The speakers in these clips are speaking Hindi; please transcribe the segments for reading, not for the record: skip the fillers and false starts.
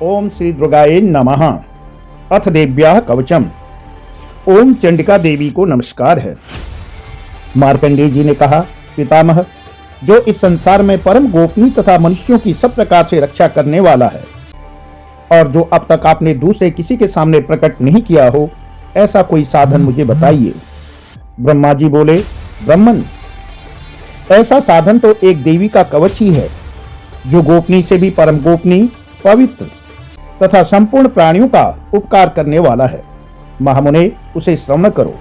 ओम श्री दुर्गाये नमः। अथ देव्याः कवचम। ओम चंडिका देवी को नमस्कार है। मार्कंडेय जी ने कहा, पितामह, जो इस संसार में परम गोपनीय तथा मनुष्यों की सब प्रकार से रक्षा करने वाला है और जो अब तक आपने दूसरे किसी के सामने प्रकट नहीं किया हो, ऐसा कोई साधन मुझे बताइए। ब्रह्मा जी बोले, ब्राह्मण, ऐसा साधन तो एक देवी का कवच ही है, जो गोपनीय से भी परम गोपनीय, पवित्र तथा संपूर्ण प्राणियों का उपकार करने वाला है। महामुने, उसे श्रवण करो।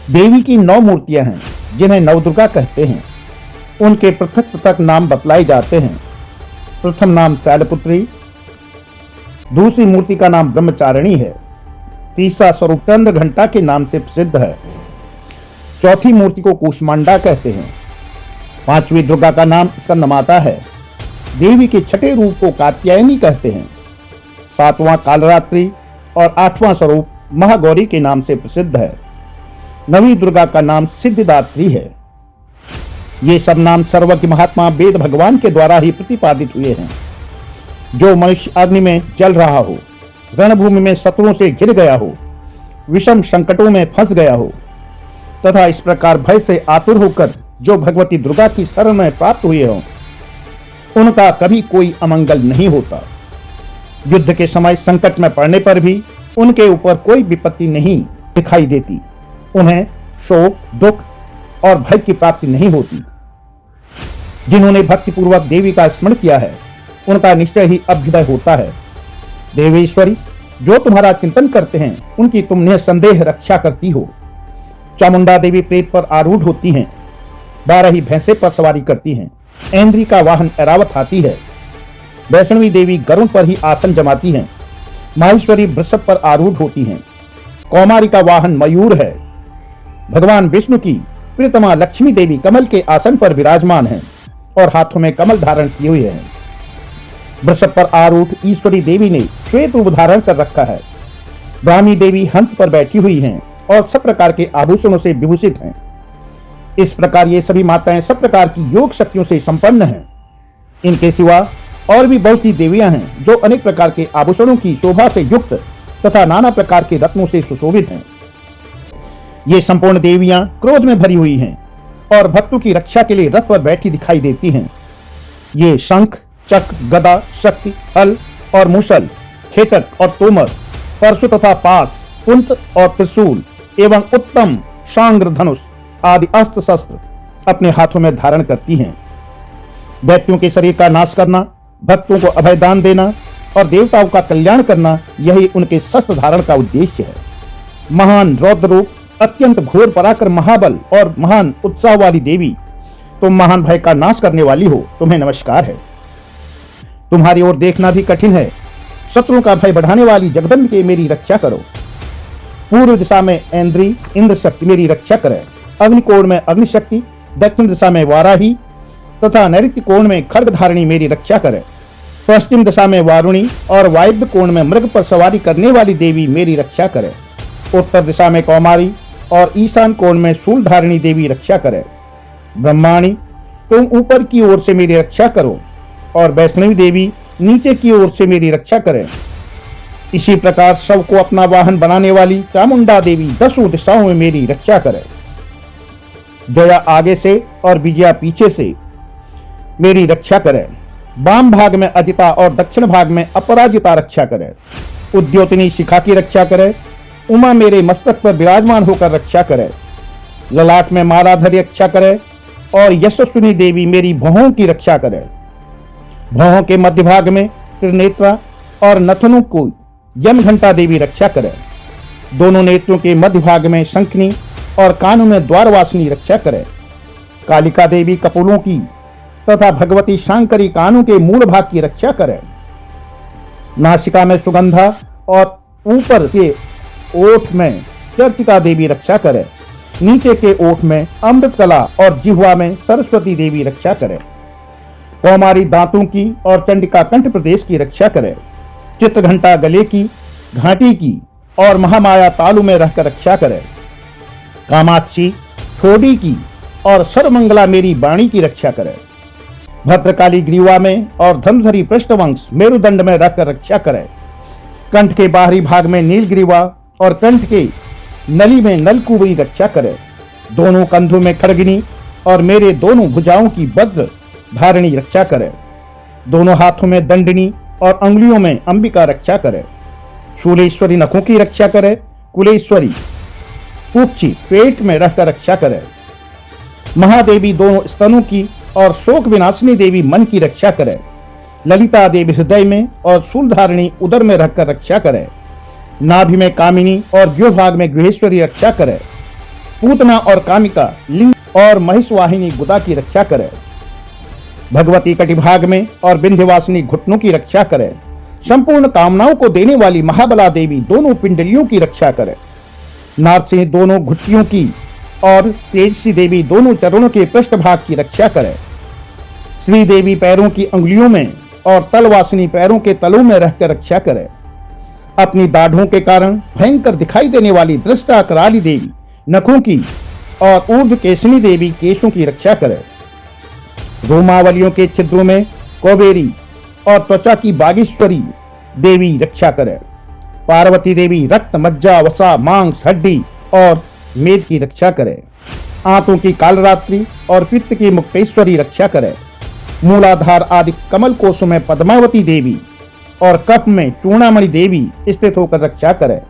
देवी की 9 मूर्तियां हैं, जिन्हें नवदुर्गा कहते हैं। उनके पृथक पृथक नाम बतलाए जाते हैं। प्रथम नाम शैलपुत्री, दूसरी मूर्ति का नाम ब्रह्मचारिणी है, तीसरा स्वरूप चंद्र घंटा के नाम से प्रसिद्ध है, चौथी मूर्ति को कूष्मांडा कहते हैं, पांचवी दुर्गा का नाम स्कंदमाता है, देवी के छठे रूप को कात्यायनी कहते हैं, सातवां कालरात्रि और आठवां स्वरूप महागौरी के नाम से प्रसिद्ध है, नवी दुर्गा का नाम सिद्धिदात्री है। ये सब नाम सर्वज्ञ महात्मा वेद भगवान के द्वारा ही प्रतिपादित हुए हैं। जो मनुष्य अग्नि में जल रहा हो, रणभूमि में शत्रुओं से घिर गया हो, विषम संकटों में फंस गया हो तथा इस प्रकार भय से आतुर होकर जो भगवती दुर्गा की शरण में प्राप्त हुए हों, उनका कभी कोई अमंगल नहीं होता। युद्ध के समय संकट में पड़ने पर भी उनके ऊपर कोई विपत्ति नहीं दिखाई देती। उन्हें शोक, दुख और भय की प्राप्ति नहीं होती। जिन्होंने भक्तिपूर्वक देवी का स्मरण किया है, उनका निश्चय ही अभ्युदय होता है। देवेश्वरी, जो तुम्हारा चिंतन करते हैं, उनकी तुम निसंदेह रक्षा करती हो। चामुंडा देवी प्रेत पर आरूढ़ होती हैं, 12 ही भैंसे पर सवारी करती हैं, ऐन्द्री का वाहन ऐरावत हाथी है, वैष्णवी देवी गरुड़ पर ही आसन जमाती हैं, माहेश्वरी वृषभ पर आरूढ़ होती हैं, कौमारी का वाहन मयूर है, भगवान विष्णु की प्रियतमा लक्ष्मी देवी कमल के आसन पर विराजमान हैं और हाथों में कमल धारण किए हुए हैं। वृषभ पर आरूढ़ ईश्वरी देवी ने श्वेत रूप धारण कर रखा है। ब्राह्मी देवी हंस पर बैठी हुई हैं और सब प्रकार के आभूषणों से विभूषित हैं। इस प्रकार ये सभी माताएं सब प्रकार की योग शक्तियों से संपन्न हैं। इनके सिवा और भी बहुत सी देवियां हैं, जो अनेक प्रकार के आभूषणों की शोभा से युक्त तथा नाना प्रकार के रत्नों से सुशोभित हैं। ये संपूर्ण देवियां क्रोध में भरी हुई हैं और भक्तों की रक्षा के लिए रथ पर बैठी दिखाई देती हैं। ये शंख, चक्र, गदा, शक्ति, हल और मूसल, खेटक और तोमर, परशु तथा पास, कुंत और त्रिशूल एवं उत्तम शांग्र धनुष आदि अस्त्र शस्त्र अपने हाथों में धारण करती हैं। दैत्यों के शरीर का नाश करना, भक्तों को अभय दान देना और देवताओं का कल्याण करना, यही उनके शस्त्र धारण का उद्देश्य है। महान रौद्र रूप, अत्यंत घोर पराक्रम, महाबल और महान उत्साह वाली देवी, तुम महान भय का नाश करने वाली हो, तुम्हें नमस्कार है। तुम्हारी ओर देखना भी कठिन है। शत्रुओं का भय बढ़ाने वाली जगदम्बिके मेरी रक्षा करो। पूर्व दिशा में ऐन्द्री इंद्र शक्ति मेरी रक्षा करे। अग्निकोण में अग्निशक्ति, दक्षिण दिशा में वाराही तथा नैऋत्य कोण में खड्गधारिणी मेरी रक्षा करे। पश्चिम दिशा में वारुणी और वायव्य कोण में मृग पर सवारी करने वाली देवी मेरी रक्षा करे। उत्तर दिशा में कौमारी और ईशान कोण में शूलधारिणी देवी रक्षा करे। ब्रह्माणी, तुम ऊपर की ओर से मेरी रक्षा करो और वैष्णवी देवी नीचे की ओर से मेरी रक्षा करें। इसी प्रकार सबको अपना वाहन बनाने वाली चामुंडा देवी 10 दिशाओं में मेरी रक्षा करे। जया आगे से और विजया पीछे से मेरी रक्षा करे। वाम भाग में अजिता और दक्षिण भाग में अपराजिता रक्षा करे। उद्योतनी शिखा की रक्षा करे। उमा मेरे मस्तक पर विराजमान होकर रक्षा करे। ललाट में मालाधरी रक्षा करे और यशस्विनी देवी मेरी भौहों की रक्षा करे। भौहों के मध्य भाग में त्रिनेत्रा और नथनों को यमघंटा देवी रक्षा करे। दोनों नेत्रों के मध्य भाग में शंखनी और कानों में द्वारवासिनी रक्षा करे। कालिका देवी कपोलों की तथा भगवती शांकरी कानों के मूल भाग की रक्षा करे। नासिका में सुगंधा और ऊपर के ओठ में चर्चिका देवी रक्षा करे। नीचे के ओठ में अमृतकला और जिह्वा में सरस्वती देवी रक्षा करे। कौमारी दांतों की और चंडिका कंठ प्रदेश की रक्षा करे। चित्रघंटा गले की, घाटी की और महामाया तालु में रहकर रक्षा करे। कामाक्षी ठोडी की और सर्वमंगला मेरी वाणी की रक्षा करे। भद्रकाली ग्रीवा में और धनुधरी पृष्ठवंश मेरुदंड में रखकर रक्षा करे। कंठ के बाहरी भाग में नीलग्रीवा और कंठ के नली में नलकुबरी रक्षा करे। दोनों कंधों में खड़गिनी और मेरे दोनों भुजाओं की वज्र धारणी रक्षा करे। दोनों हाथों में दंडनी और अंगुलियों में अंबिका रक्षा करे। शूलेश्वरी नखों की रक्षा करे। कुलेश्वरी कुक्षी पेट में रहकर रक्षा करे। महादेवी दोनों स्तनों की और शोक विनाशिनी देवी मन की रक्षा करे। ललिता देवी हृदय में और शूलधारिणी उदर में रहकर रक्षा करे। नाभि में कामिनी और द्योभाग में गुहेश्वरी रक्षा करे। पूतना और कामिका लिंग और महिषवाहिनी गुदा की रक्षा करे। भगवती कटिभाग में और विंध्यवासिनी घुटनों की रक्षा करे। संपूर्ण कामनाओं को देने वाली महाबला देवी दोनों पिंडलियों की रक्षा करे। नारसिंह दोनों घुटियों की और तेजसी देवी दोनों चरणों के पृष्ठभाग की रक्षा करे। श्री देवी पैरों की अंगुलियों में और तलवासिनी पैरों के तलों में रहकर रक्षा करे। अपनी दाढ़ों के कारण भयंकर दिखाई देने वाली दृष्टा कराली देवी नखों की और ऊर्ध्व केशनी देवी केशों की रक्षा करे। रोमावलियों के छिद्रों में कौबेरी और त्वचा की बागेश्वरी देवी रक्षा करे। पार्वती देवी रक्त मज्जा वसा मांस हड्डी और मेद की रक्षा करे। आंतों की कालरात्रि और पित्त की मुक्तेश्वरी रक्षा करे। मूलाधार आदि कमल कोशों में पद्मावती देवी और कफ में चूर्णामणि देवी स्थित होकर रक्षा करे।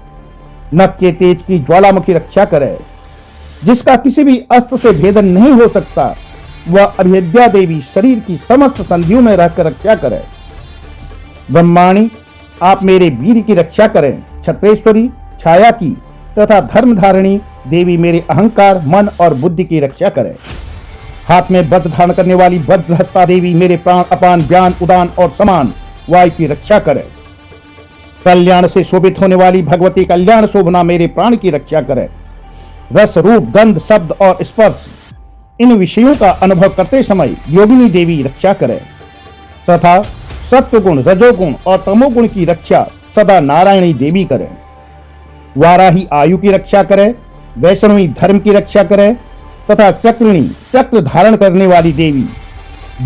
नख के तेज की ज्वालामुखी रक्षा करे। जिसका किसी भी अस्त्र से भेदन नहीं हो सकता, वह अभिद्या देवी शरीर की समस्त संधियों में रहकर रक्षा करे। ब्रह्माणी आप मेरे वीर की रक्षा करें। छत्रेश्वरी छाया की तथा धर्मधारिणी देवी मेरे अहंकार मन और बुद्धि की रक्षा करें। हाथ में वज्र धारण करने वाली वज्रहस्ता देवी मेरे प्राण अपान व्यान उदान और समान वायु की रक्षा करे। कल्याण से शोभित होने वाली भगवती कल्याण शोभना मेरे प्राण की रक्षा करे। रस रूप गंध शब्द और स्पर्श इन विषयों का अनुभव करते समय योगिनी देवी रक्षा करे तथा सत्वगुण रजोगुण और तमोगुण की रक्षा सदा नारायणी देवी करे। वाराही आयु की रक्षा करे। वैष्णवी धर्म की रक्षा करे तथा चक्रिणी चक्र धारण करने वाली देवी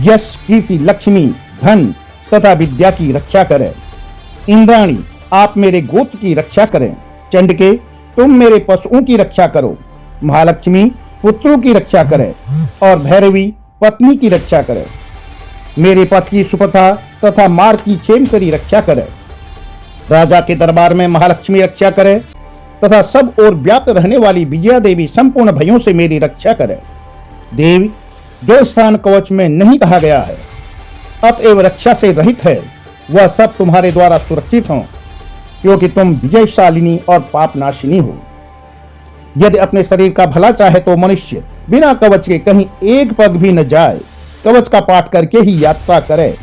यश कीर्ति लक्ष्मी धन तथा विद्या की रक्षा करे। इंद्राणी आप मेरे गोत्र की रक्षा करें। चंडिके तुम मेरे पशुओं की रक्षा करो। महालक्ष्मी पुत्रों की रक्षा करे और भैरवी पत्नी की रक्षा करे। मेरे पथ की सुपथा तथा मार्ग की क्षेमकरी रक्षा करे। राजा के दरबार में महालक्ष्मी रक्षा करे तथा सब ओर व्याप्त रहने वाली विजया देवी संपूर्ण भयों से मेरी रक्षा करे। देवी जो स्थान कवच में नहीं कहा गया है अतएव रक्षा से रहित है, वह सब तुम्हारे द्वारा सुरक्षित हो, क्योंकि तुम विजयशालिनी और पापनाशिनी हो। यदि अपने शरीर का भला चाहे तो मनुष्य बिना कवच के कहीं एक पग भी न जाए, कवच का पाठ करके ही यात्रा करे।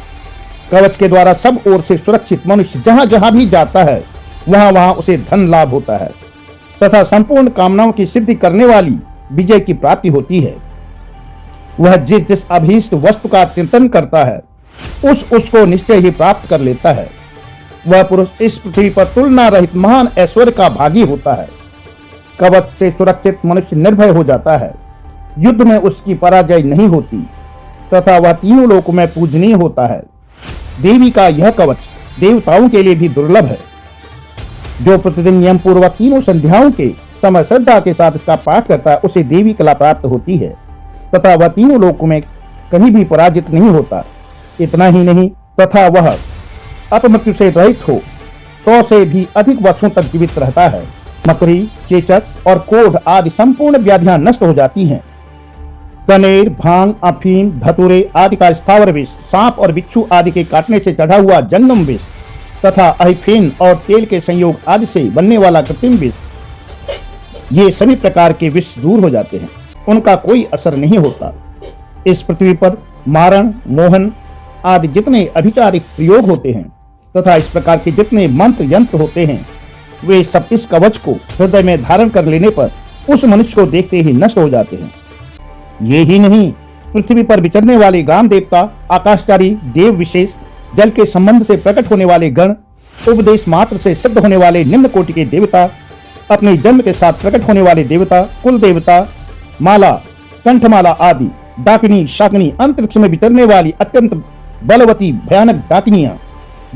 कवच के द्वारा सब ओर से सुरक्षित मनुष्य जहां जहां भी जाता है वहां वहां उसे धन लाभ होता है तथा संपूर्ण कामनाओं की सिद्धि करने वाली विजय की प्राप्ति होती है। वह जिस जिस अभीष्ट वस्तु का चिंतन करता है उसको निश्चय ही प्राप्त कर लेता है। वह पुरुष इस पृथ्वी पर तुलना रहित महान ऐश्वर्य का भागी होता है। कवच से सुरक्षित मनुष्य निर्भय हो जाता है। युद्ध में उसकी पराजय नहीं होती तथा वह तीनों लोकों में पूजनीय होता है। देवी का यह कवच देवताओं के लिए भी दुर्लभ है। जो प्रतिदिन नियम पूर्वक तीनों संध्याओं के समय श्रद्धा के साथ इसका पाठ करता है उसे देवी कला प्राप्त होती है तथा वह तीनों लोकों में कहीं भी पराजित नहीं होता। इतना ही नहीं तथा वह अपमृत्यु से रहित हो 100 से भी अधिक वर्षों तक जीवित रहता है। मकड़ी चेचक और कोढ़ आदि संपूर्ण व्याधियां नष्ट हो जाती हैं। कनेर भांग अफीम धतूरे आदि का स्थावर विष सांप और बिच्छू आदि के काटने से चढ़ा हुआ जंगम विष तथा अहिफेन और तेल के संयोग आदि से बनने वाला कृत्रिम विष, ये सभी प्रकार के विष दूर हो जाते हैं, उनका कोई असर नहीं होता। इस पृथ्वी पर मारण मोहन आदि जितने अभिचारिक प्रयोग होते हैं तथा इस प्रकार के जितने मंत्र यंत्र होते हैं वे सब इस कवच को हृदय में धारण कर लेने पर उस मनुष्य को देखते ही नष्ट हो जाते हैं। ये ही नहीं, पृथ्वी पर विचरने वाले ग्राम देवता, आकाशचारी देव विशेष, जल के संबंध से प्रकट होने वाले गण, उपदेश मात्र से सिद्ध होने वाले निम्न कोटि के देवता, अपने जन्म के साथ प्रकट होने वाले देवता, कुल देवता, माला कंठमाला आदि डाकिनी शाकिनी, अंतरिक्ष में विचरने वाली अत्यंत बलवती भयानक डाकिनियां,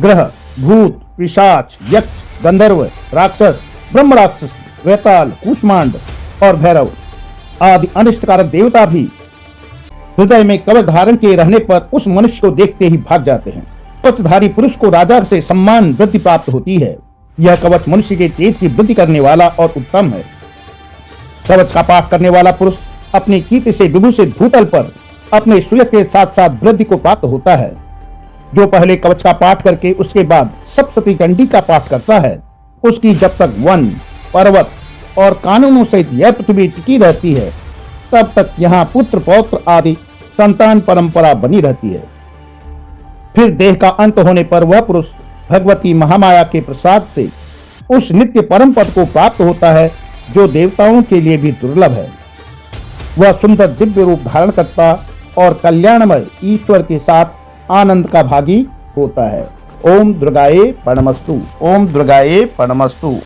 ग्रह, भूत, पिशाच, यक्ष, गंधर्व, राक्षस, ब्रह्म राक्षस, वेताल, कूष्मांड और भैरव आदि अनिष्टकारक देवता भी हृदय में कवच धारण किए रहने पर उस मनुष्य को देखते ही भाग जाते हैं। कवचधारी पुरुष को राजा से सम्मान वृद्धि प्राप्त होती है। यह कवच मनुष्य के तेज की वृद्धि करने वाला और उत्तम है। कवच का पाठ करने वाला पुरुष अपनी कीर्ति से विभूषित भूतल पर अपने सुयश के साथ साथ वृद्धि को प्राप्त होता है। जो पहले कवच का पाठ करके उसके बाद सप्तशती चंडी का पाठ करता है, उसकी जब तक वन, पर्वत और कानूनों सहित यह पृथ्वी टिकी रहती है, तब तक यहाँ पुत्र पौत्र आदि संतान परंपरा बनी रहती है। फिर देह का अंत होने पर वह पुरुष भगवती महामाया के प्रसाद से उस नित्य परम पद को प्राप्त होता है जो देवताओं के लिए भी दुर्लभ है। वह सुंदर दिव्य रूप धारण करता और कल्याणमय ईश्वर के साथ आनंद का भागी होता है। ओम दुर्गाये प्रणमस्तु। ओम दुर्गाये प्रणमस्तु।